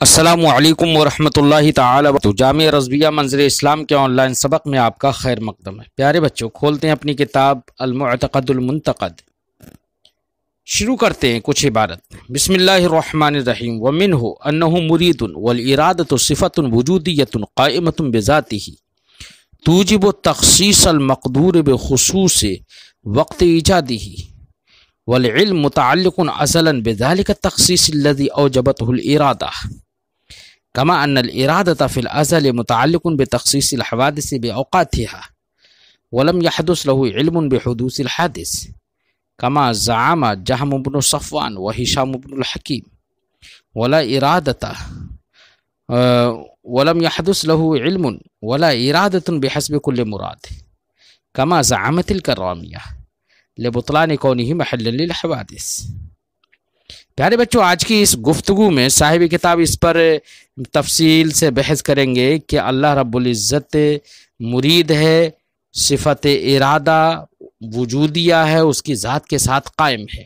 السلام علیکم ورحمۃ اللہ تعالی وبرکاتہ۔ جامعہ رضویہ منظر اسلام کے آن لائن سبق میں آپ کا خیر مقدم ہے۔ پیارے بچوں، کھولتے ہیں اپنی کتاب المعتقد المنتقد، شروع کرتے ہیں کچھ عبارت۔ بسم اللہ الرحمن الرحیم۔ ومنہ انہ مرید والارادۃ صفۃ وجودیۃ قائمۃ بذاتہ توجب تخصیص المقدور بخصوص وقت ایجادہ، والعلم متعلق ازلا بذلك التخصيص الذي اوجبته الاراده، كما ان الاراده في الازل متعلق بتخصيص الحوادث باوقاتها ولم يحدث له علم بحدوث الحادث، كما زعم جهم بن صفوان وهشام بن الحكيم، ولا اراده ولم يحدث له علم ولا اراده بحسب كل مراد، كما زعمت الكراميه لبطلان کونہ محل للحوادث۔ پیارے بچوں، آج کی اس گفتگو میں صاحب کتاب اس پر تفصیل سے بحث کریں گے کہ اللہ رب العزت مرید ہے، صفت ارادہ وجودیہ ہے، اس کی ذات کے ساتھ قائم ہے۔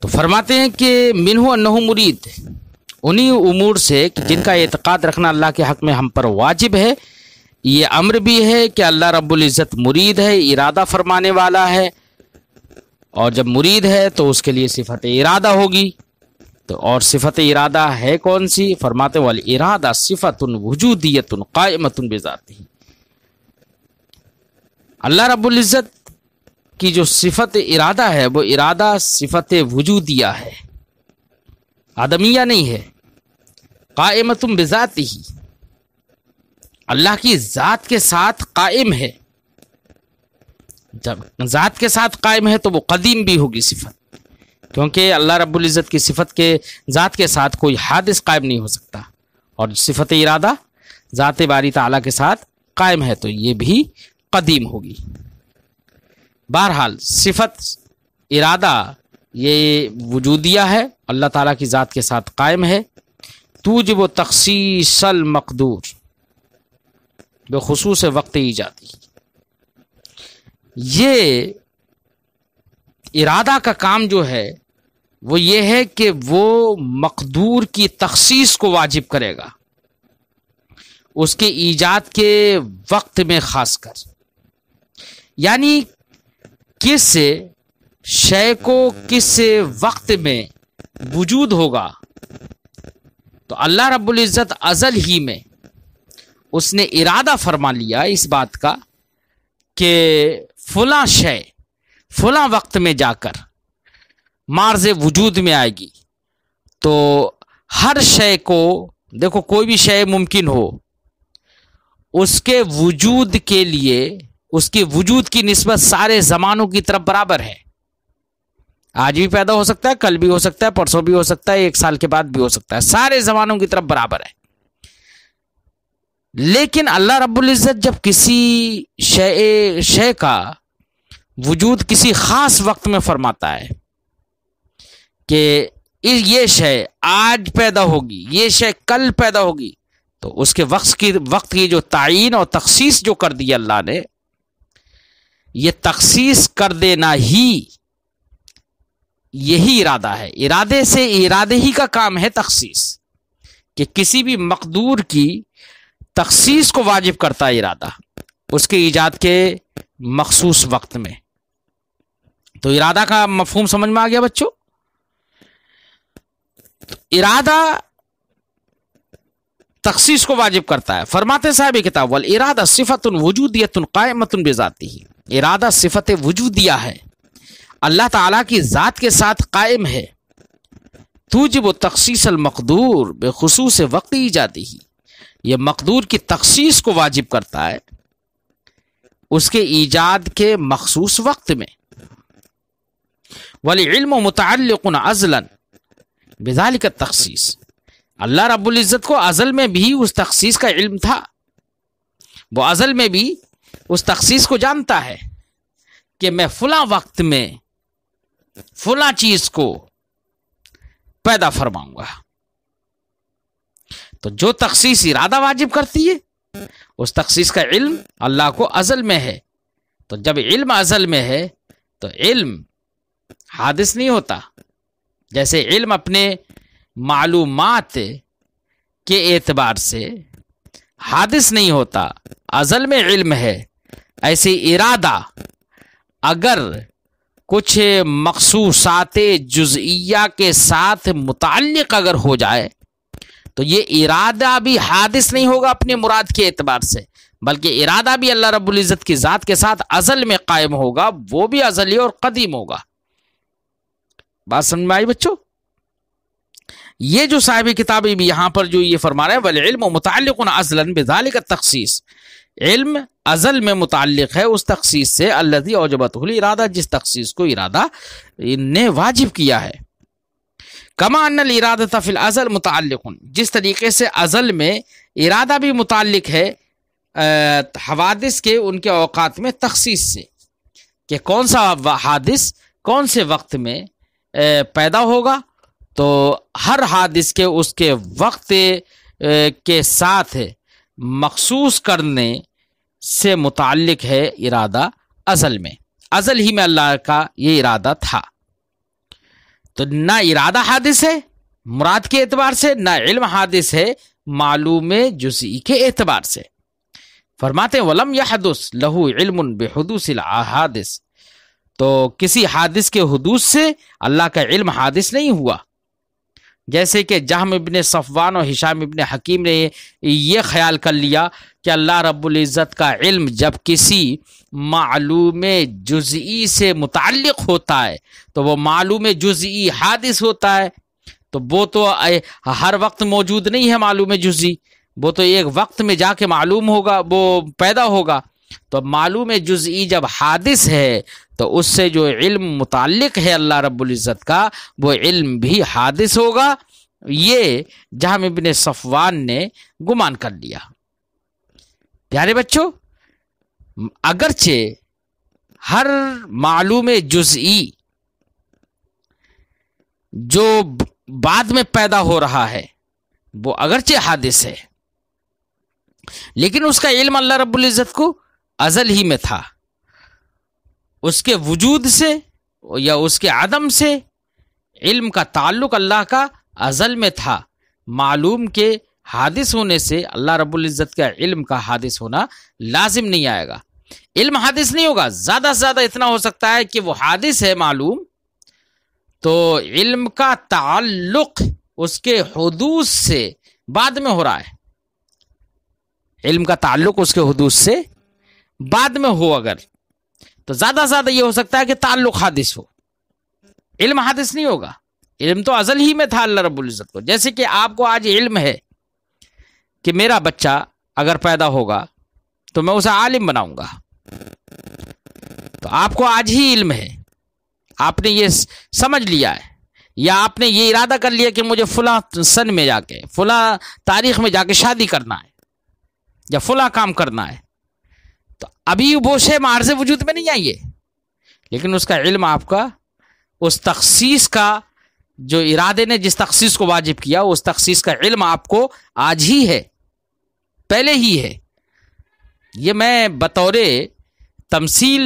تو فرماتے ہیں کہ منہ انہ مرید، انہی امور سے جن کا اعتقاد رکھنا اللہ کے حق میں ہم پر واجب ہے، یہ امر بھی ہے کہ اللہ رب العزت مرید ہے، ارادہ فرمانے والا ہے، اور جب مرید ہے تو اس کے لیے صفت ارادہ ہوگی۔ تو اور صفت ارادہ ہے کون سی؟ فرماتے والارادہ صفت وجودیۃ قائمۃ بذاتہ، اللہ رب العزت کی جو صفت ارادہ ہے وہ ارادہ صفت وجودیہ ہے، آدمیہ نہیں ہے۔ قائمۃ بذاتہ، اللہ کی ذات کے ساتھ قائم ہے۔ جب ذات کے ساتھ قائم ہے تو وہ قدیم بھی ہوگی صفت، کیونکہ اللہ رب العزت کی صفت کے ذات کے ساتھ کوئی حادث قائم نہیں ہو سکتا، اور صفت ارادہ ذات باری تعالیٰ کے ساتھ قائم ہے تو یہ بھی قدیم ہوگی۔ بہرحال صفت ارادہ یہ وجودیہ ہے، اللہ تعالیٰ کی ذات کے ساتھ قائم ہے۔ توجب تخصیص المقدور بخصوص وقت ایجادی، یہ ارادہ کا کام جو ہے وہ یہ ہے کہ وہ مقدور کی تخصیص کو واجب کرے گا، اس کے ایجاد کے وقت میں خاص کر، یعنی کس شے کو کس وقت میں وجود ہوگا۔ تو اللہ رب العزت ازل ہی میں اس نے ارادہ فرما لیا اس بات کا کہ فلاں شے فلاں وقت میں جا کر معرض وجود میں آئے گی۔ تو ہر شے کو، دیکھو کوئی بھی شے ممکن ہو، اس کے وجود کے لیے اس کے وجود کی نسبت سارے زمانوں کی طرف برابر ہے۔ آج بھی پیدا ہو سکتا ہے، کل بھی ہو سکتا ہے، پرسوں بھی ہو سکتا ہے، ایک سال کے بعد بھی ہو سکتا ہے، سارے زمانوں کی طرف برابر ہے۔ لیکن اللہ رب العزت جب کسی شے کا وجود کسی خاص وقت میں فرماتا ہے کہ یہ شے آج پیدا ہوگی، یہ شے کل پیدا ہوگی، تو اس کے وقت کی جو تعین اور تخصیص جو کر دی اللہ نے، یہ تخصیص کر دینا ہی یہی ارادہ ہے۔ ارادے ہی کا کام ہے تخصیص، کہ کسی بھی مقدور کی تخصیص کو واجب کرتا ہے ارادہ، اس کے ایجاد کے مخصوص وقت میں۔ تو ارادہ کا مفہوم سمجھ میں آ گیا بچوں؟ ارادہ تخصیص کو واجب کرتا ہے۔ فرماتے صاحب کتاب والارادہ صفت وجودیۃ قائمۃ بذاتہ، ارادہ صفت وجودیہ ہے، اللہ تعالیٰ کی ذات کے ساتھ قائم ہے۔ توجب تخصیص المقدور بخصوص وقت ایجادہ، یہ مقدور کی تخصیص کو واجب کرتا ہے اس کے ایجاد کے مخصوص وقت میں۔ والعلم متعلق ازلا بذلك التخصیص، اللہ رب العزت کو ازل میں بھی اس تخصیص کا علم تھا، وہ ازل میں بھی اس تخصیص کو جانتا ہے کہ میں فلاں وقت میں فلاں چیز کو پیدا فرماؤں گا۔ تو جو تخصیص ارادہ واجب کرتی ہے اس تخصیص کا علم اللہ کو ازل میں ہے۔ تو جب علم ازل میں ہے تو علم حادث نہیں ہوتا، جیسے علم اپنے معلومات کے اعتبار سے حادث نہیں ہوتا، ازل میں علم ہے، ایسے ارادہ اگر کچھ مخصوصات جزئیہ کے ساتھ متعلق اگر ہو جائے تو یہ ارادہ بھی حادث نہیں ہوگا اپنے مراد کے اعتبار سے، بلکہ ارادہ بھی اللہ رب العزت کی ذات کے ساتھ ازل میں قائم ہوگا، وہ بھی ازلی اور قدیم ہوگا۔ بات سمجھ میں آئی بچوں؟ یہ جو صاحب کتاب بھی یہاں پر جو یہ فرما رہے ہیں والعلم متعلق ازلا بذلک التخصیص، علم ازل میں متعلق ہے اس تخصیص سے، الذی اوجبتہ الارادہ، جس تخصیص کو ارادہ نے واجب کیا ہے۔ کما ان الارادۃ فی الازل متعلق، جس طریقے سے ازل میں ارادہ بھی متعلق ہے حوادث کے ان کے اوقات میں تخصیص سے، کہ کون سا حادث کون سے وقت میں پیدا ہوگا، تو ہر حادث کے اس کے وقت کے ساتھ مخصوص کرنے سے متعلق ہے ارادہ ازل میں، ازل ہی میں اللہ کا یہ ارادہ تھا۔ تو نہ ارادہ حادث ہے مراد کے اعتبار سے، نہ علم حادث ہے معلوم جزئی کے اعتبار سے۔ فرماتے ہیں وَلَمْ يَحْدُثْ لَهُ عِلْمٌ بِحُدُوثِ الْحَادِثِ، تو کسی حادث کے حدوث سے اللہ کا علم حادث نہیں ہوا، جیسے کہ جہم ابن صفوان اور ہشام ابن حکیم نے یہ خیال کر لیا کہ اللہ رب العزت کا علم جب کسی معلوم جزئی سے متعلق ہوتا ہے تو وہ معلوم جزئی حادث ہوتا ہے، تو وہ تو ہر وقت موجود نہیں ہے معلوم جزئی، وہ تو ایک وقت میں جا کے معلوم ہوگا، وہ پیدا ہوگا۔ تو معلوم جزئی جب حادث ہے تو اس سے جو علم متعلق ہے اللہ رب العزت کا وہ علم بھی حادث ہوگا، یہ جہم ابن صفوان نے گمان کر لیا۔ پیارے بچوں، اگرچہ ہر معلوم جزئی جو بعد میں پیدا ہو رہا ہے وہ اگرچہ حادث ہے، لیکن اس کا علم اللہ رب العزت کو ازل ہی میں تھا، اس کے وجود سے یا اس کے عدم سے علم کا تعلق اللہ کا ازل میں تھا۔ معلوم کے حادث ہونے سے اللہ رب العزت کا علم کا حادث ہونا لازم نہیں آئے گا، علم حادث نہیں ہوگا، زیادہ سے زیادہ اتنا ہو سکتا ہے کہ وہ حادث ہے معلوم، تو علم کا تعلق اس کے حدوث سے بعد میں ہو رہا ہے، علم کا تعلق اس کے حدوث سے بعد میں ہو اگر، تو زیادہ سے زیادہ یہ ہو سکتا ہے کہ تعلق حادث ہو، علم حادث نہیں ہوگا، علم تو ازل ہی میں تھا اللہ رب العزت کو۔ جیسے کہ آپ کو آج علم ہے کہ میرا بچہ اگر پیدا ہوگا تو میں اسے عالم بناؤں گا، تو آپ کو آج ہی علم ہے، آپ نے یہ سمجھ لیا ہے، یا آپ نے یہ ارادہ کر لیا کہ مجھے فلاں سن میں جا کے فلاں تاریخ میں جا کے شادی کرنا ہے یا فلاں کام کرنا ہے، تو ابھی وہ شے معرض وجود میں نہیں آئی ہے، لیکن اس کا علم آپ کا اس تخصیص کا جو ارادے نے جس تخصیص کو واجب کیا اس تخصیص کا علم آپ کو آج ہی ہے، پہلے ہی ہے۔ یہ میں بطور تمثیل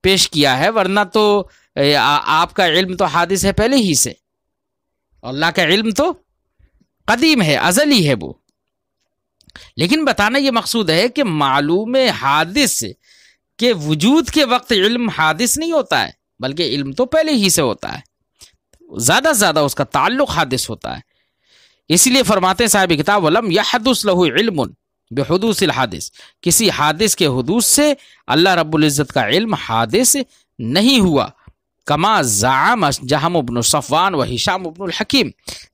پیش کیا ہے، ورنہ تو آپ کا علم تو حادث ہے پہلے ہی سے، اور اللہ کا علم تو قدیم ہے، ازلی ہے وہ۔ لیکن بتانا یہ مقصود ہے کہ معلوم حادث کے وجود کے وقت علم حادث نہیں ہوتا ہے، بلکہ علم تو پہلے ہی سے ہوتا ہے، زیادہ سے زیادہ اس کا تعلق حادث ہوتا ہے۔ اسی لیے فرماتے ہیں صاحب کتاب وَلَمْ يَحْدُثْ لَهُ عِلْمٌ بِحُدُوثِ الْحَادِثِ، کسی حادث کے حدوث سے اللہ رب العزت کا علم حادث نہیں ہوا، کما زعم جہم ابن صفوان و ہشام ابن الحکیم،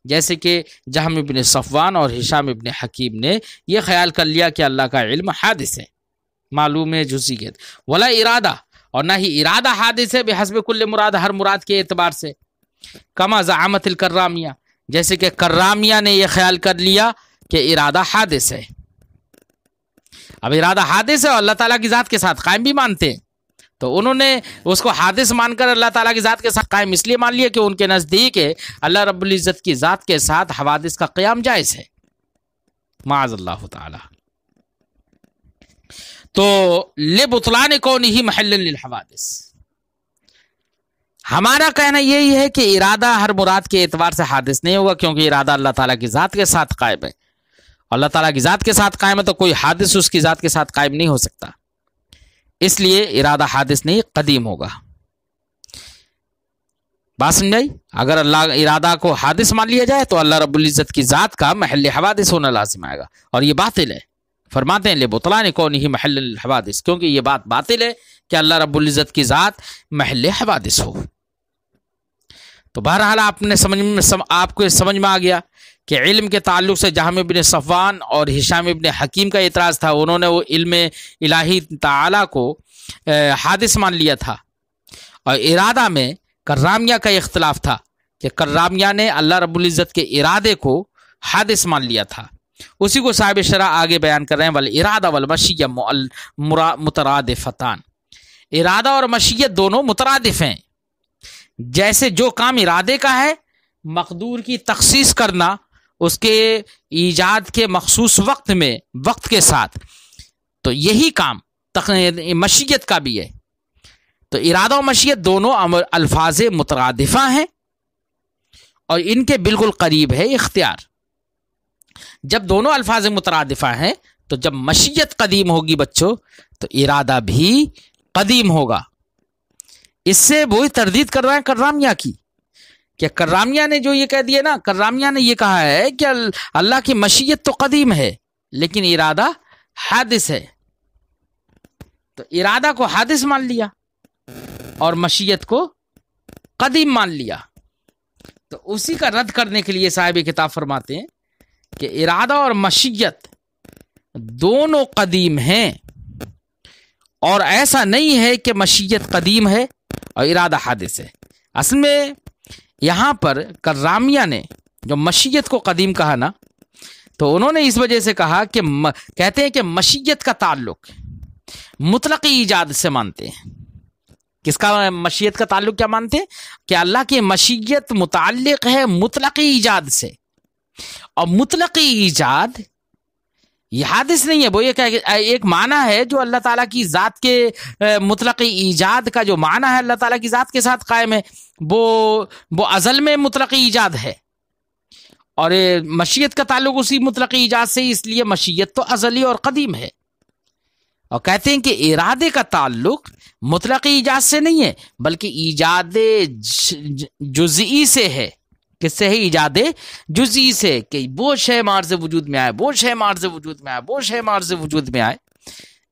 جیسے کہ جہم ابن صفوان اور ہشام ابن حکیم نے یہ خیال کر لیا کہ اللہ کا علم حادث ہے معلوم ہے جزئی کے، ولا ارادہ، اور نہ ہی ارادہ حادث ہے بحسب کل مراد، ہر مراد کے اعتبار سے، کما زعامت الکرامیہ، جیسے کہ کرامیہ نے یہ خیال کر لیا کہ ارادہ حادث ہے۔ اب ارادہ حادث ہے اور اللہ تعالیٰ کی ذات کے ساتھ قائم بھی مانتے ہیں، تو انہوں نے اس کو حادث مان کر اللہ تعالیٰ کی ذات کے ساتھ قائم اس لیے مان لیا کہ ان کے نزدیک اللہ رب العزت کی ذات کے ساتھ حوادث کا قیام جائز ہے، معاذ اللہ تعالی۔ تو لبطلان کونہ محل للحوادث، ہمارا کہنا یہی ہے کہ ارادہ ہر مراد کے اعتبار سے حادث نہیں ہوگا، کیونکہ ارادہ اللہ تعالیٰ کی ذات کے ساتھ قائم ہے، اللہ تعالیٰ کی ذات کے ساتھ قائم ہے تو کوئی حادث اس کی ذات کے ساتھ قائم نہیں ہو سکتا، اس لیے ارادہ حادث نہیں قدیم ہوگا۔ بات سمجھائی؟ اگر اللہ ارادہ کو حادث مان لیا جائے تو اللہ رب العزت کی ذات کا محل حوادث ہونا لازم آئے گا، اور یہ باطل ہے۔ فرماتے ہیں لبطلان کونہ محل الحوادث، کیونکہ یہ بات باطل ہے کہ اللہ رب العزت کی ذات محل حوادث ہو۔ تو بہرحال آپ کو سمجھ میں آ گیا کہ علم کے تعلق سے جہم بن صفوان اور ہشام بن حکیم کا اعتراض تھا، انہوں نے وہ علم الہی تعالیٰ کو حادث مان لیا تھا، اور ارادہ میں کرامیہ کا اختلاف تھا کہ کرامیہ نے اللہ رب العزت کے ارادے کو حادث مان لیا تھا۔ اسی کو صاحب شرح آگے بیان کر رہے ہیں، والارادہ والمشیہ مترادفتان، ارادہ اور مشیت دونوں مترادف ہیں۔ جیسے جو کام ارادے کا ہے، مقدور کی تخصیص کرنا اس کے ایجاد کے مخصوص وقت میں، وقت کے ساتھ، تو یہی کام مشیت کا بھی ہے۔ تو ارادہ و مشیت دونوں الفاظ مترادفہ ہیں، اور ان کے بالکل قریب ہے اختیار۔ جب دونوں الفاظ مترادفہ ہیں تو جب مشیت قدیم ہوگی بچوں تو ارادہ بھی قدیم ہوگا۔ اس سے وہی تردید کر رہا ہے کرامیہ کی، کہ کرامیہ نے جو یہ کہہ دیا نا، کرامیہ نے یہ کہا ہے کہ اللہ کی مشیت تو قدیم ہے لیکن ارادہ حادث ہے، تو ارادہ کو حادث مان لیا اور مشیت کو قدیم مان لیا۔ تو اسی کا رد کرنے کے لیے صاحب کتاب فرماتے ہیں کہ ارادہ اور مشیت دونوں قدیم ہیں، اور ایسا نہیں ہے کہ مشیت قدیم ہے اور ارادہ حادث ہے۔ اصل میں یہاں پر کرامیہ نے جو مشیت کو قدیم کہا نا، تو انہوں نے اس وجہ سے کہا کہ کہتے ہیں کہ مشیت کا تعلق مطلق ایجاد سے مانتے ہیں۔ کس کا مشیت کا تعلق کیا مانتے ہیں؟ کہ اللہ کی مشیت متعلق ہے مطلق ایجاد سے، اور مطلق ایجاد یہ حادث نہیں ہے، وہ یہ کہ ایک معنی ہے جو اللہ تعالیٰ کی ذات کے مطلق ایجاد کا جو معنی ہے اللہ تعالیٰ کی ذات کے ساتھ قائم ہے، وہ ازل میں مطلق ایجاد ہے، اور مشیت کا تعلق اسی مطلق ایجاد سے، اس لیے مشیت تو ازلی اور قدیم ہے۔ اور کہتے ہیں کہ ارادے کا تعلق مطلق ایجاد سے نہیں ہے بلکہ ایجاد جزئی سے ہے۔ کس سے ہے؟ ایجاد جزئی سے، کہ وہ شے مارز وجود میں آئے، وہ شے مارز وجود میں آئے، وہ شے مارز وجود میں آئے،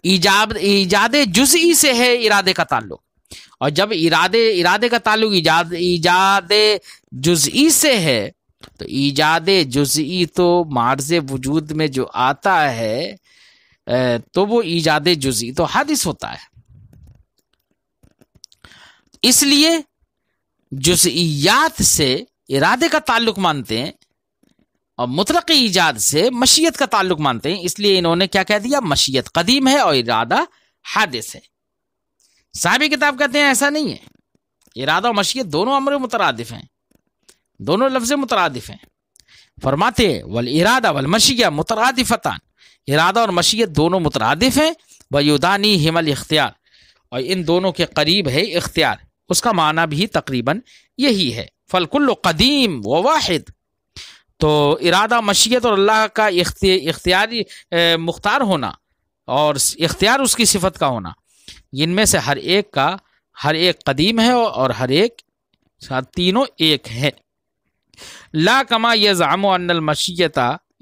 ایجاد جزئی سے ہے ارادے کا تعلق۔ اور جب ارادے کا تعلق ایجاد جزئی سے ہے تو ایجاد جزئی تو مارز وجود میں جو آتا ہے تو وہ ایجاد جزئی تو حادث ہوتا ہے۔ اس لیے جزئیات سے ارادے کا تعلق مانتے ہیں اور مطلق ایجاد سے مشیت کا تعلق مانتے ہیں، اس لیے انہوں نے کیا کہہ دیا؟ مشیت قدیم ہے اور ارادہ حادث ہے۔ صاحب کتاب کہتے ہیں ایسا نہیں ہے، ارادہ و مشیت دونوں امر مترادف ہیں، دونوں لفظ مترادف ہیں۔ فرماتے ہیں والارادہ والمشیہ مترادفتان، ارادہ اور مشیت دونوں مترادف ہیں، ویدانیہم الاختیار، اور ان دونوں کے قریب ہے اختیار۔ اس کا معنی بھی تقریباً یہی ہے، فالکل قدیم و واحد۔ تو ارادہ مشیت اور اللہ کا اختیاری مختار ہونا اور اختیار اس کی صفت کا ہونا، ان میں سے ہر ایک قدیم ہے اور ہر ایک تینوں ایک ہے۔ لا کما یزعم ان المشیت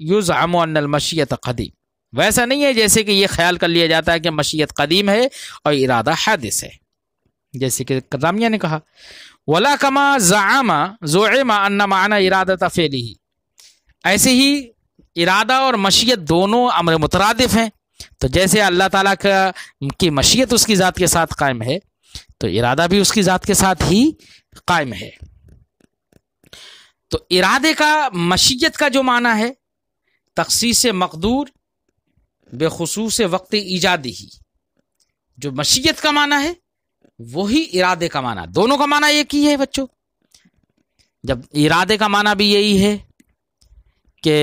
یزعم ان المشیت قدیم، ویسا نہیں ہے جیسے کہ یہ خیال کر لیا جاتا ہے کہ مشیت قدیم ہے اور ارادہ حادث ہے، جیسے کہ کرامیہ نے کہا۔ ولا کما زعم ان معنی ارادۃ فعلہ، ایسے ہی ارادہ اور مشیت دونوں امر مترادف ہیں، تو جیسے اللہ تعالیٰ کی مشیت اس کی ذات کے ساتھ قائم ہے تو ارادہ بھی اس کی ذات کے ساتھ ہی قائم ہے۔ تو ارادے کا مشیت کا جو معنی ہے تخصیص مقدور بخصوص وقت ایجادی ہی، جو مشیت کا معنی ہے وہی ارادے کا معنی، دونوں کا معنی ایک ہی ہے بچوں۔ جب ارادے کا معنی بھی یہی ہے کہ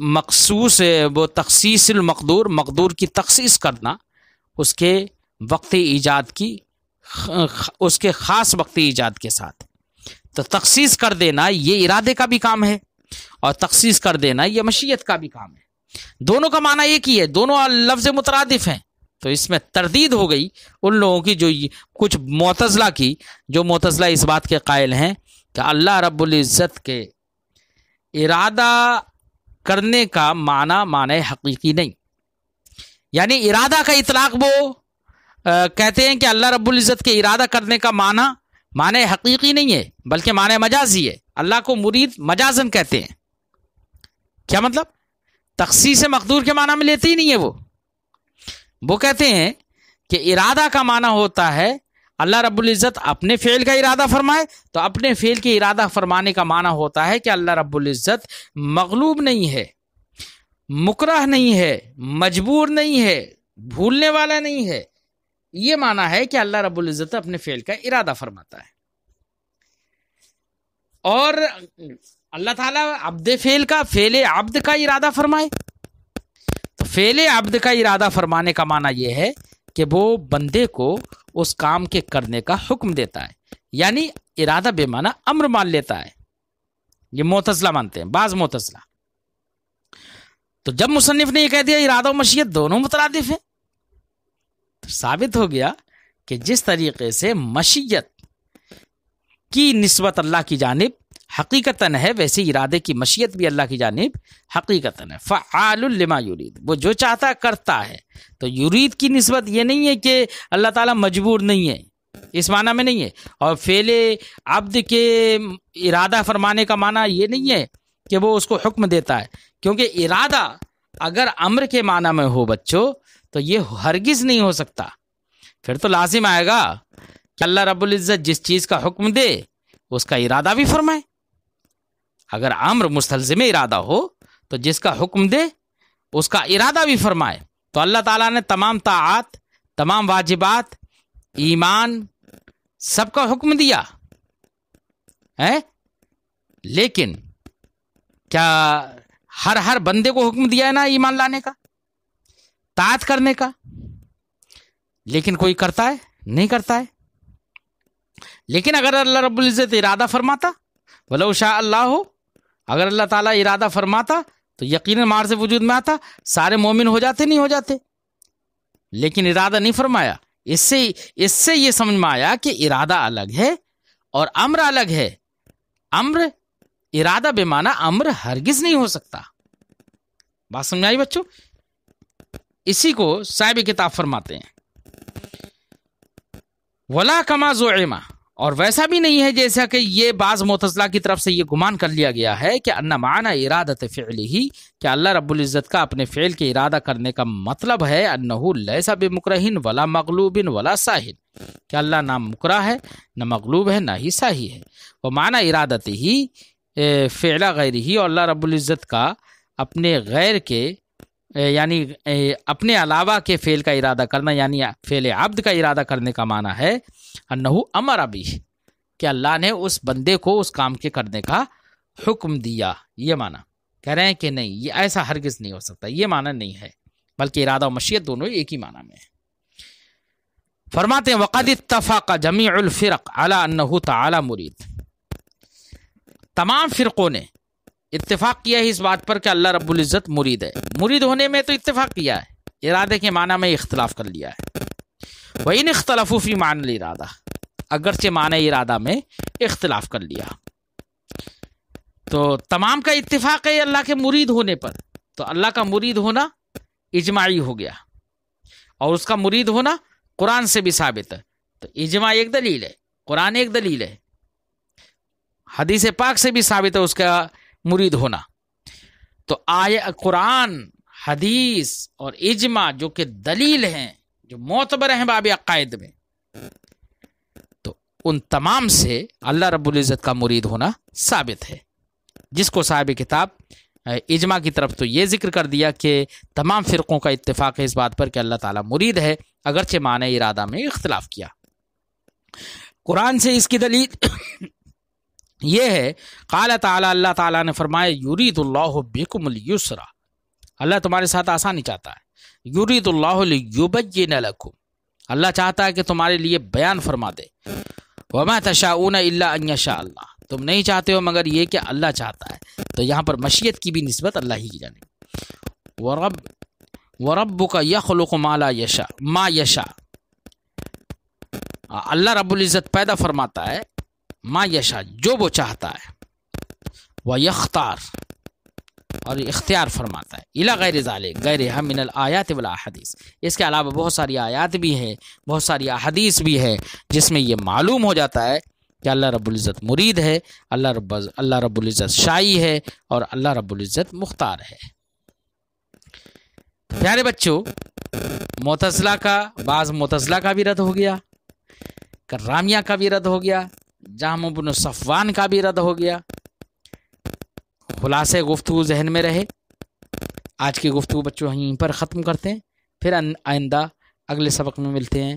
مخصوص وہ تخصیص المقدور، مقدور کی تخصیص کرنا اس کے وقت ایجاد کی اس کے خاص وقتی ایجاد کے ساتھ۔ تو تخصیص کر دینا یہ ارادے کا بھی کام ہے، اور تخصیص کر دینا یہ مشیت کا بھی کام ہے۔ دونوں کا معنی ایک ہی ہے، دونوں لفظ مترادف ہیں۔ تو اس میں تردید ہو گئی ان لوگوں کی، جو کچھ معتزلہ کی، جو معتزلہ اس بات کے قائل ہیں کہ اللہ رب العزت کے ارادہ کرنے کا معنی حقیقی نہیں، یعنی ارادہ کا اطلاق وہ کہتے ہیں کہ اللہ رب العزت کے ارادہ کرنے کا معنی حقیقی نہیں ہے بلکہ معنی مجازی ہے۔ اللہ کو مرید مجازن کہتے ہیں۔ کیا مطلب؟ تخصیص مقدور کے معنی میں لیتے ہی نہیں ہے وہ کہتے ہیں کہ ارادہ کا معنی ہوتا ہے اللہ رب العزت اپنے فعل کا ارادہ فرمائے، تو اپنے فعل کے ارادہ فرمانے کا معنی ہوتا ہے کہ اللہ رب العزت مغلوب نہیں ہے، مکرہ نہیں ہے، مجبور نہیں ہے، بھولنے والا نہیں ہے۔ یہ معنی ہے کہ اللہ رب العزت اپنے فعل کا ارادہ فرماتا ہے، اور اللہ تعالیٰ فعل عبد کا ارادہ فرمائے، تو فعل عبد کا ارادہ فرمانے کا معنی یہ ہے کہ وہ بندے کو اس کام کے کرنے کا حکم دیتا ہے، یعنی ارادہ بے معنی امر مان لیتا ہے۔ یہ معتزلہ مانتے ہیں، بعض معتزلہ۔ تو جب مصنف نے یہ کہہ دیا ارادہ و مشیت دونوں مترادف ہیں، تو ثابت ہو گیا کہ جس طریقے سے مشیت کی نسبت اللہ کی جانب حقیقتاً ہے، ویسے ارادے کی مشیت بھی اللہ کی جانب حقیقتاً ہے۔ فعال لما یرید، وہ جو چاہتا کرتا ہے۔ تو یرید کی نسبت یہ نہیں ہے کہ اللہ تعالیٰ مجبور نہیں ہے، اس معنی میں نہیں ہے، اور فعل عبد کے ارادہ فرمانے کا معنی یہ نہیں ہے کہ وہ اس کو حکم دیتا ہے، کیونکہ ارادہ اگر امر کے معنی میں ہو بچوں تو یہ ہرگز نہیں ہو سکتا۔ پھر تو لازم آئے گا کہ اللہ رب العزت جس چیز کا حکم دے اس کا ارادہ بھی فرمائے۔ اگر امر مستلزم ارادہ ہو تو جس کا حکم دے اس کا ارادہ بھی فرمائے۔ تو اللہ تعالیٰ نے تمام طاعات، تمام واجبات، ایمان سب کا حکم دیا ہے، لیکن کیا ہر بندے کو حکم دیا ہے نا ایمان لانے کا، طاعت کرنے کا؟ لیکن کوئی کرتا ہے؟ نہیں کرتا ہے۔ لیکن اگر اللہ رب العزت ارادہ فرماتا، ولو شاء اللہ ہو، اگر اللہ تعالیٰ ارادہ فرماتا تو یقیناً معرض وجود میں آتا، سارے مومن ہو جاتے، نہیں ہو جاتے، لیکن ارادہ نہیں فرمایا۔ اس سے یہ سمجھ میں آیا کہ ارادہ الگ ہے اور امر الگ ہے۔ امر، ارادہ بے معنی امر ہرگز نہیں ہو سکتا۔ بات سمجھ آئی بچوں؟ اسی کو صاحب کتاب فرماتے ہیں ولا کما زعما، اور ویسا بھی نہیں ہے جیسا کہ یہ بعض معتزلہ کی طرف سے یہ گمان کر لیا گیا ہے کہ ان معنی ارادت فعلہ، کہ اللہ رب العزت کا اپنے فعل کے ارادہ کرنے کا مطلب ہے انہ لیس بمکرہ ولا مغلوب ولا ساہن، کہ اللہ نہ مکرہ ہے، نہ مغلوب ہے، نہ ہی ساہی ہے۔ وہ معنی ارادت ہی فعل غیر ہی، اور اللہ رب العزت کا اپنے غیر کے یعنی اپنے علاوہ کے فعل کا ارادہ کرنا، یعنی فعل عبد کا ارادہ کرنے کا معنی ہے انہ امر بھی، کہ اللہ نے اس بندے کو اس کام کے کرنے کا حکم دیا۔ یہ معنی کہہ رہے ہیں کہ نہیں، یہ ایسا ہرگز نہیں ہو سکتا، یہ معنی نہیں ہے، بلکہ ارادہ و مشیت دونوں ایک ہی معنی میں ہے۔ فرماتے ہیں وقد اتفق جمیع الفرق علی انہ تعالی مرید، تمام فرقوں نے اتفاق کیا ہے اس بات پر کہ اللہ رب العزت مرید ہے۔ مرید ہونے میں تو اتفاق کیا ہے، ارادے کے معنی میں اختلاف کر لیا ہے۔ وَإِنِ اخْتَلَفُوا فِي مَعْنِ الْإِرَادَةِ، اگرچہ معنی ارادہ میں اختلاف کر لیا، تو تمام کا اتفاق ہے اللہ کے مرید ہونے پر۔ تو اللہ کا مرید ہونا اجماعی ہو گیا، اور اس کا مرید ہونا قرآن سے بھی ثابت ہے۔ تو اجماع ایک دلیل ہے، قرآن ایک دلیل ہے، حدیث پاک سے بھی ثابت ہے اس کا مرید ہونا۔ تو قرآن، حدیث اور اجماع جو کہ دلیل ہیں، جو معتبر ہیں باب عقائد میں، تو ان تمام سے اللہ رب العزت کا مرید ہونا ثابت ہے، جس کو صاحب کتاب اجماع کی طرف تو یہ ذکر کر دیا کہ تمام فرقوں کا اتفاق ہے اس بات پر کہ اللہ تعالیٰ مرید ہے، اگرچہ معنی ارادہ میں اختلاف کیا۔ قرآن سے اس کی دلیل یہ ہے، قال تعالی، اللہ تعالیٰ نے فرمایا یرید اللہ بکم اليسر، اللہ تمہارے ساتھ آسانی چاہتا ہے۔ یرید اللہ لیبین لکم، اللہ چاہتا ہے کہ تمہارے لیے بیان فرما دے. وما تشاؤون الا ان یشاء اللہ، تم نہیں چاہتے ہو مگر یہ کہ اللہ چاہتا ہے. تو یہاں پر مشیت کی بھی نسبت اللہ ہی کی جانب. وربک یخلق ما لا یشاء ما یشاء، اللہ رب العزت پیدا فرماتا ہے ما یشاء جو وہ چاہتا ہے، ویختار اور اختیار فرماتا ہے، الی غیر ذالک غیرھا من الآیات والاحادیث، اس کے علاوہ بہت ساری آیات بھی ہیں، بہت ساری احادیث بھی ہے جس میں یہ معلوم ہو جاتا ہے کہ اللہ رب العزت مرید ہے، اللہ رب العزت شائی ہے، اور اللہ رب العزت مختار ہے. پیارے بچوں، بعض معتزلہ کا بھی رد ہو گیا، کرامیہ کا بھی رد ہو گیا، جہم بن صفوان کا بھی رد ہو گیا. خلاصے گفتگو ذہن میں رہے. آج کی گفتگو بچوں یہیں پر ختم کرتے ہیں، پھر آئندہ اگلے سبق میں ملتے ہیں.